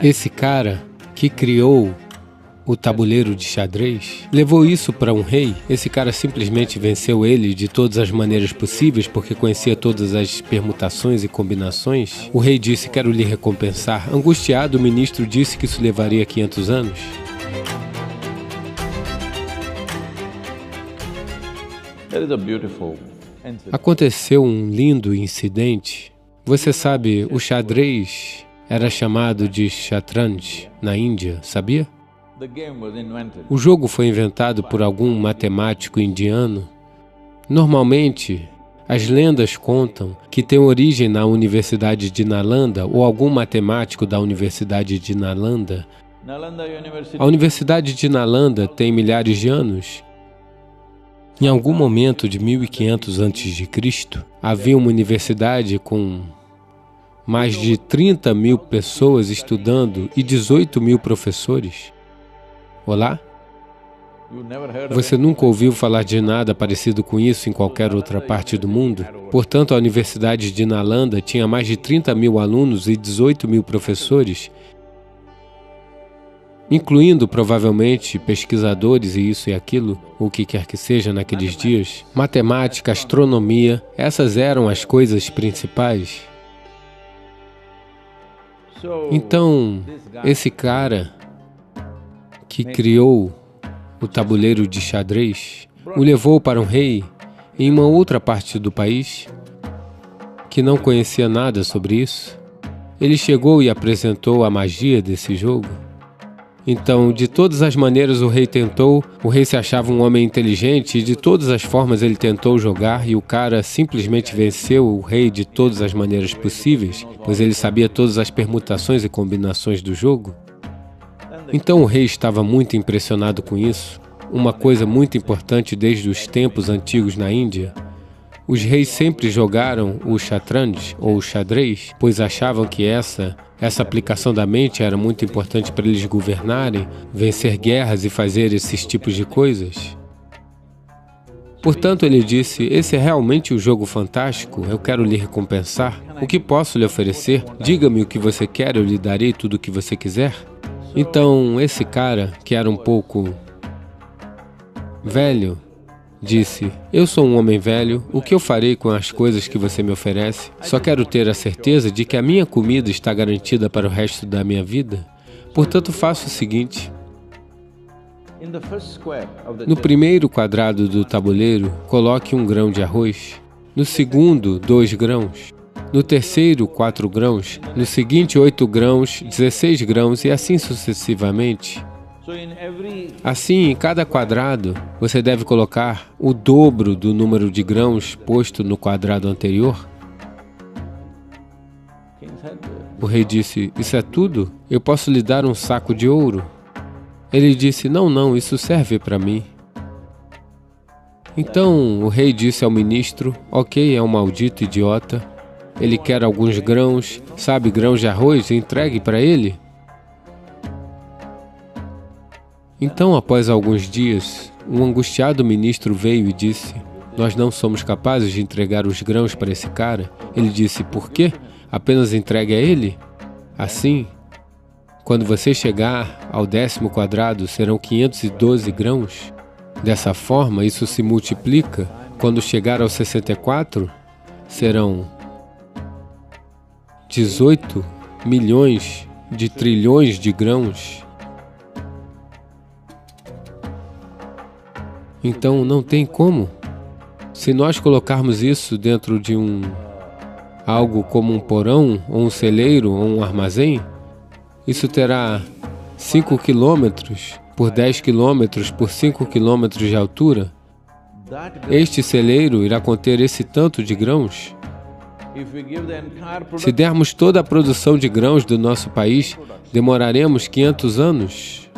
Esse cara que criou o tabuleiro de xadrez, levou isso para um rei. Esse cara simplesmente venceu ele de todas as maneiras possíveis, porque conhecia todas as permutações e combinações. O rei disse: quero lhe recompensar. Angustiado, o ministro disse que isso levaria 500 anos. Aconteceu um lindo incidente. Você sabe, o xadrez era chamado de Shatranj na Índia, sabia? O jogo foi inventado por algum matemático indiano. Normalmente, as lendas contam que tem origem na Universidade de Nalanda ou algum matemático da Universidade de Nalanda. A Universidade de Nalanda tem milhares de anos. Em algum momento de 1500 a.C., havia uma universidade com mais de 30 mil pessoas estudando e 18 mil professores. Olá? Você nunca ouviu falar de nada parecido com isso em qualquer outra parte do mundo? Portanto, a Universidade de Nalanda tinha mais de 30 mil alunos e 18 mil professores, incluindo provavelmente pesquisadores e isso e aquilo, o que quer que seja naqueles dias. Matemática, astronomia, essas eram as coisas principais. Então, esse cara que criou o tabuleiro de xadrez o levou para um rei em uma outra parte do país que não conhecia nada sobre isso. Ele chegou e apresentou a magia desse jogo. Então, de todas as maneiras o rei tentou, o rei se achava um homem inteligente e de todas as formas ele tentou jogar e o cara simplesmente venceu o rei de todas as maneiras possíveis, pois ele sabia todas as permutações e combinações do jogo. Então o rei estava muito impressionado com isso. Uma coisa muito importante desde os tempos antigos na Índia. Os reis sempre jogaram o Shatranj, ou o xadrez, pois achavam que essa aplicação da mente era muito importante para eles governarem, vencer guerras e fazer esses tipos de coisas. Portanto, ele disse: esse é realmente um jogo fantástico, eu quero lhe recompensar. O que posso lhe oferecer? Diga-me o que você quer, eu lhe darei tudo o que você quiser. Então, esse cara, que era um pouco velho, disse: eu sou um homem velho, o que eu farei com as coisas que você me oferece? Só quero ter a certeza de que a minha comida está garantida para o resto da minha vida. Portanto, faço o seguinte. No primeiro quadrado do tabuleiro, coloque 1 grão de arroz. No segundo, 2 grãos. No terceiro, 4 grãos. No seguinte, 8 grãos, 16 grãos e assim sucessivamente. Assim, em cada quadrado, você deve colocar o dobro do número de grãos posto no quadrado anterior. O rei disse: isso é tudo? Eu posso lhe dar um saco de ouro? Ele disse: não, isso serve para mim. Então o rei disse ao ministro: ok, é um maldito idiota. Ele quer alguns grãos, sabe, grãos de arroz, entregue para ele. Então, após alguns dias, um angustiado ministro veio e disse: nós não somos capazes de entregar os grãos para esse cara. Ele disse: por quê? Apenas entregue a ele? Assim, quando você chegar ao 10º quadrado, serão 512 grãos. Dessa forma, isso se multiplica. Quando chegar ao 64, serão 18 milhões de trilhões de grãos. Então, não tem como. Se nós colocarmos isso dentro de algo como um porão, ou um celeiro, ou um armazém, isso terá 5 quilômetros por 10 quilômetros por 5 quilômetros de altura. Este celeiro irá conter esse tanto de grãos. Se dermos toda a produção de grãos do nosso país, demoraremos 500 anos.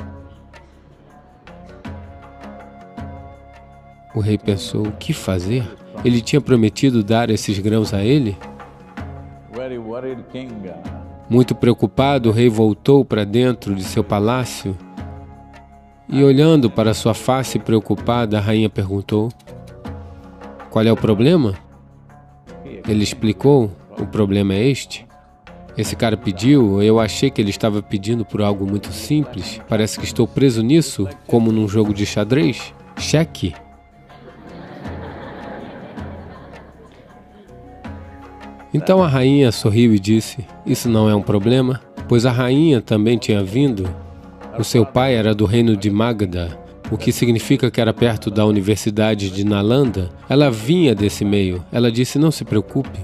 O rei pensou: o que fazer? Ele tinha prometido dar esses grãos a ele? Muito preocupado, o rei voltou para dentro de seu palácio e, olhando para sua face preocupada, a rainha perguntou: qual é o problema? Ele explicou: o problema é este. Esse cara pediu, eu achei que ele estava pedindo por algo muito simples. Parece que estou preso nisso, como num jogo de xadrez. Cheque. Então a rainha sorriu e disse, isso não é um problema, pois a rainha também tinha vindo. O seu pai era do reino de Magadha, o que significa que era perto da Universidade de Nalanda. Ela vinha desse meio. Ela disse, não se preocupe.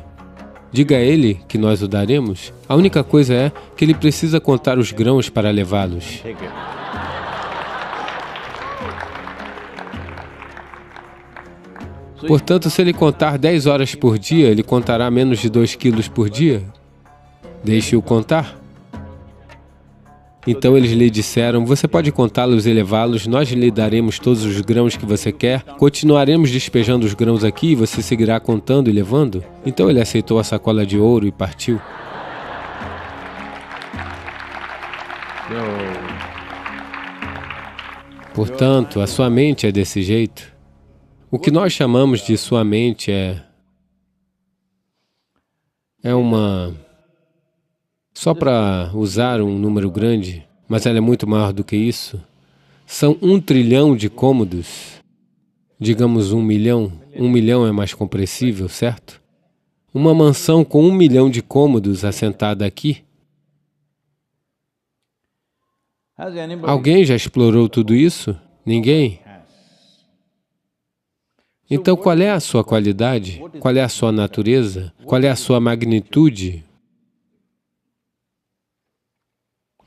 Diga a ele que nós o daremos. A única coisa é que ele precisa contar os grãos para levá-los. Portanto, se ele contar 10 horas por dia, ele contará menos de 2 quilos por dia. Deixe-o contar. Então eles lhe disseram, você pode contá-los e levá-los, nós lhe daremos todos os grãos que você quer, continuaremos despejando os grãos aqui e você seguirá contando e levando. Então ele aceitou a sacola de ouro e partiu. Portanto, a sua mente é desse jeito. O que nós chamamos de sua mente é uma... Só para usar um número grande, mas ela é muito maior do que isso. São 1 trilhão de cômodos. Digamos 1 milhão. 1 milhão é mais compreensível, certo? Uma mansão com 1 milhão de cômodos assentada aqui. Alguém já explorou tudo isso? Ninguém? Então qual é a sua qualidade? Qual é a sua natureza? Qual é a sua magnitude?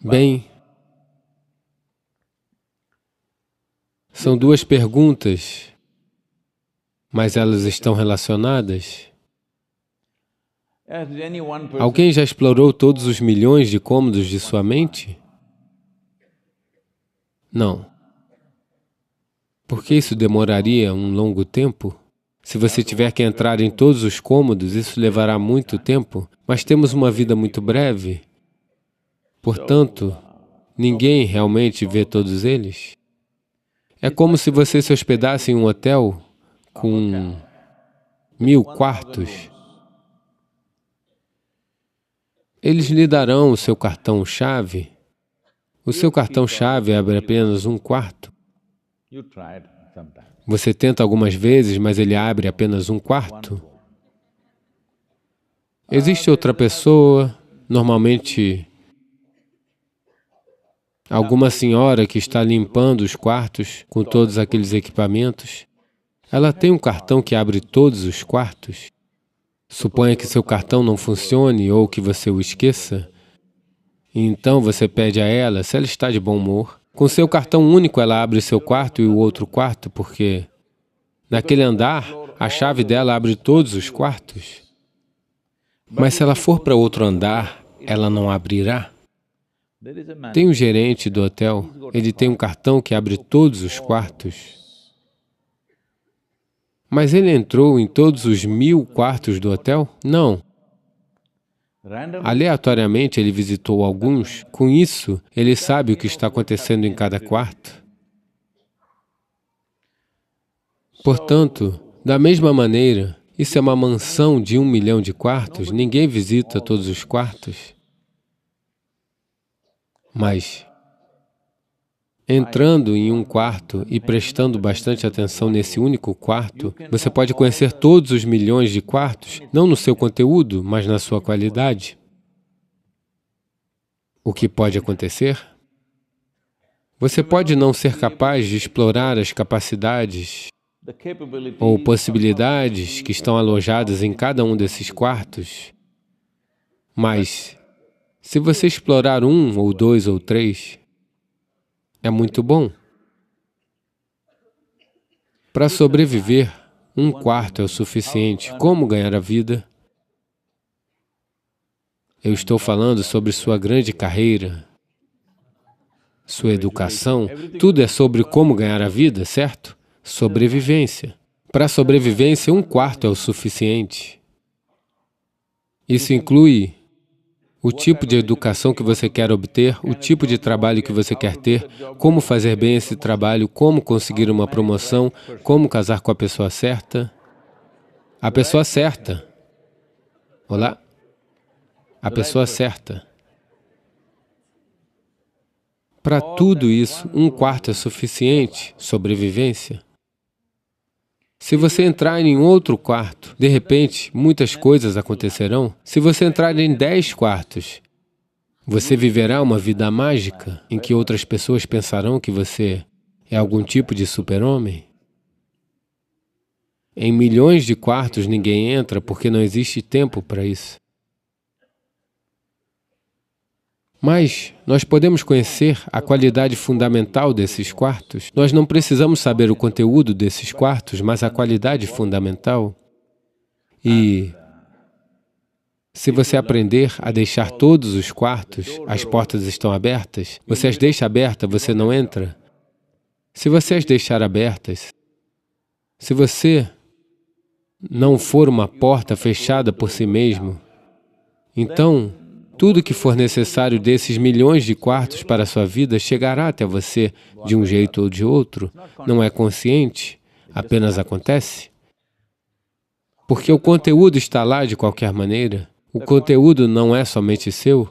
Bem, são duas perguntas, mas elas estão relacionadas. Alguém já explorou todos os milhões de cômodos de sua mente? Não. Porque isso demoraria um longo tempo? Se você tiver que entrar em todos os cômodos, isso levará muito tempo, mas temos uma vida muito breve. Portanto, ninguém realmente vê todos eles. É como se você se hospedasse em um hotel com 1000 quartos. Eles lhe darão o seu cartão-chave. O seu cartão-chave abre apenas um quarto. Você tenta algumas vezes, mas ele abre apenas um quarto. Existe outra pessoa, normalmente alguma senhora que está limpando os quartos com todos aqueles equipamentos. Ela tem um cartão que abre todos os quartos. Suponha que seu cartão não funcione ou que você o esqueça. Então você pede a ela, se ela está de bom humor. Com seu cartão único, ela abre seu quarto e o outro quarto, porque naquele andar, a chave dela abre todos os quartos. Mas se ela for para outro andar, ela não abrirá. Tem um gerente do hotel, ele tem um cartão que abre todos os quartos. Mas ele entrou em todos os 1000 quartos do hotel? Não. Aleatoriamente ele visitou alguns, com isso ele sabe o que está acontecendo em cada quarto. Portanto, da mesma maneira, isso é uma mansão de 1 milhão de quartos, ninguém visita todos os quartos. Mas, entrando em um quarto e prestando bastante atenção nesse único quarto, você pode conhecer todos os milhões de quartos, não no seu conteúdo, mas na sua qualidade. O que pode acontecer? Você pode não ser capaz de explorar as capacidades ou possibilidades que estão alojadas em cada um desses quartos, mas se você explorar 1 ou 2 ou 3, é muito bom. Para sobreviver, 1 quarto é o suficiente. Como ganhar a vida? Eu estou falando sobre sua grande carreira, sua educação, tudo é sobre como ganhar a vida, certo? Sobrevivência. Para a sobrevivência, 1 quarto é o suficiente. Isso inclui o tipo de educação que você quer obter, o tipo de trabalho que você quer ter, como fazer bem esse trabalho, como conseguir uma promoção, como casar com a pessoa certa. A pessoa certa. Olá? a pessoa certa. Para tudo isso, 1/4 é suficiente, sobrevivência. Se você entrar em outro quarto, de repente, muitas coisas acontecerão. Se você entrar em 10 quartos, você viverá uma vida mágica, em que outras pessoas pensarão que você é algum tipo de super-homem. Em milhões de quartos ninguém entra porque não existe tempo para isso. Mas nós podemos conhecer a qualidade fundamental desses quartos. Nós não precisamos saber o conteúdo desses quartos, mas a qualidade fundamental. E se você aprender a deixar todos os quartos, as portas estão abertas, você as deixa abertas, você não entra. Se você as deixar abertas, se você não for uma porta fechada por si mesmo, então tudo que for necessário desses milhões de quartos para a sua vida chegará até você de um jeito ou de outro. Não é consciente, apenas acontece. Porque o conteúdo está lá de qualquer maneira. O conteúdo não é somente seu.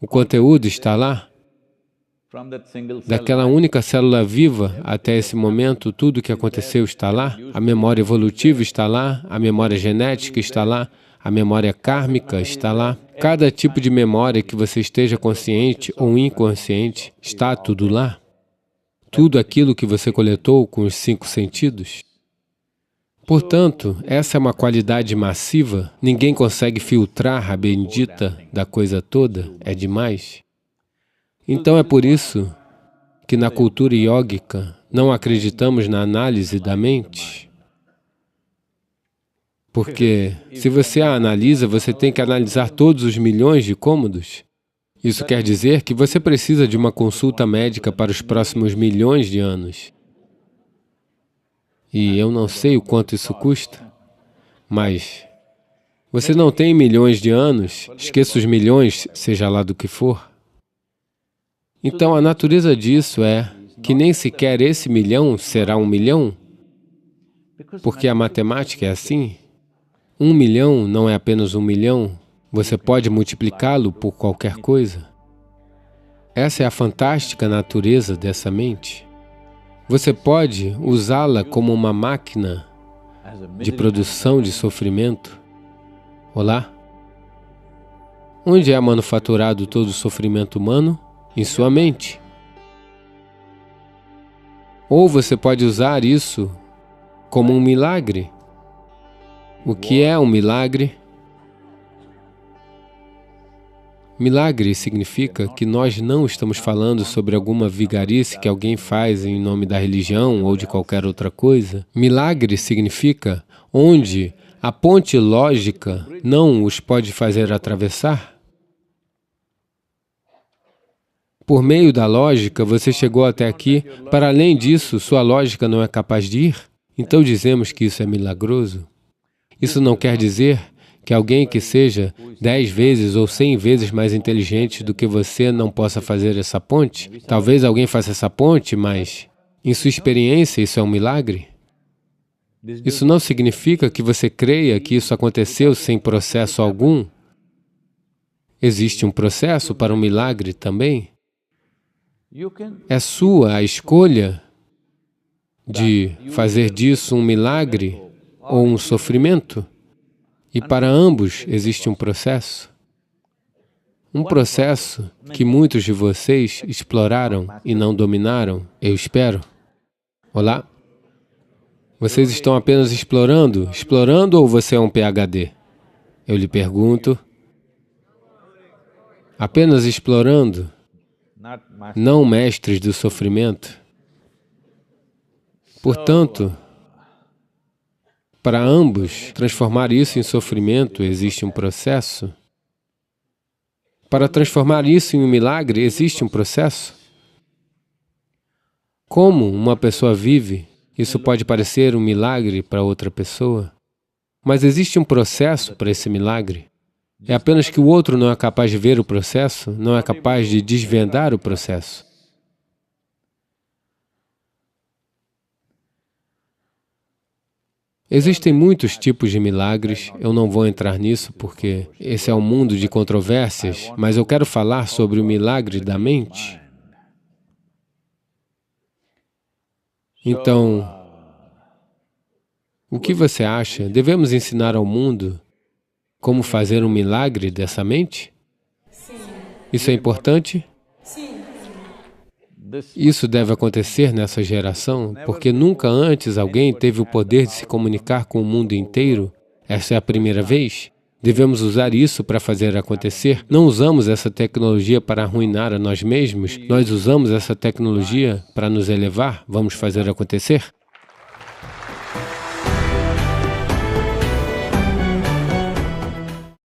O conteúdo está lá. Daquela única célula viva até esse momento, tudo o que aconteceu está lá. A memória evolutiva está lá, a memória genética está lá, a memória kármica está lá. Cada tipo de memória que você esteja consciente ou inconsciente, está tudo lá. Tudo aquilo que você coletou com os 5 sentidos. Portanto, essa é uma qualidade massiva, ninguém consegue filtrar a bendita da coisa toda, é demais. Então é por isso que na cultura iógica não acreditamos na análise da mente. Porque se você a analisa, você tem que analisar todos os milhões de cômodos. Isso quer dizer que você precisa de uma consulta médica para os próximos milhões de anos. E eu não sei o quanto isso custa, mas você não tem milhões de anos, esqueça os milhões, seja lá do que for. Então a natureza disso é que nem sequer esse milhão será 1 milhão, porque a matemática é assim. 1 milhão não é apenas 1 milhão, você pode multiplicá-lo por qualquer coisa. Essa é a fantástica natureza dessa mente. Você pode usá-la como uma máquina de produção de sofrimento. Olá? Onde é manufaturado todo o sofrimento humano? Em sua mente. Ou você pode usar isso como um milagre. O que é um milagre? Milagre significa que nós não estamos falando sobre alguma vigarice que alguém faz em nome da religião ou de qualquer outra coisa. Milagre significa onde a ponte lógica não os pode fazer atravessar. Por meio da lógica, você chegou até aqui. Para além disso, sua lógica não é capaz de ir? Então dizemos que isso é milagroso. Isso não quer dizer que alguém que seja 10 vezes ou 100 vezes mais inteligente do que você não possa fazer essa ponte. Talvez alguém faça essa ponte, mas em sua experiência isso é um milagre. Isso não significa que você creia que isso aconteceu sem processo algum. Existe um processo para um milagre também. É sua a escolha de fazer disso um milagre ou um sofrimento. E para ambos existe um processo. Um processo que muitos de vocês exploraram e não dominaram, eu espero. Olá? Vocês estão apenas explorando? Explorando ou você é um PhD? Eu lhe pergunto. Apenas explorando? Não mestres do sofrimento. Portanto, para ambos transformar isso em sofrimento, existe um processo. Para transformar isso em um milagre, existe um processo. Como uma pessoa vive, isso pode parecer um milagre para outra pessoa, mas existe um processo para esse milagre. É apenas que o outro não é capaz de ver o processo, não é capaz de desvendar o processo. Existem muitos tipos de milagres, eu não vou entrar nisso porque esse é um mundo de controvérsias, mas eu quero falar sobre o milagre da mente. Então, o que você acha? Devemos ensinar ao mundo como fazer um milagre dessa mente? Isso é importante? Isso deve acontecer nessa geração, porque nunca antes alguém teve o poder de se comunicar com o mundo inteiro. Essa é a primeira vez. Devemos usar isso para fazer acontecer. Não usamos essa tecnologia para arruinar a nós mesmos, nós usamos essa tecnologia para nos elevar. Vamos fazer acontecer?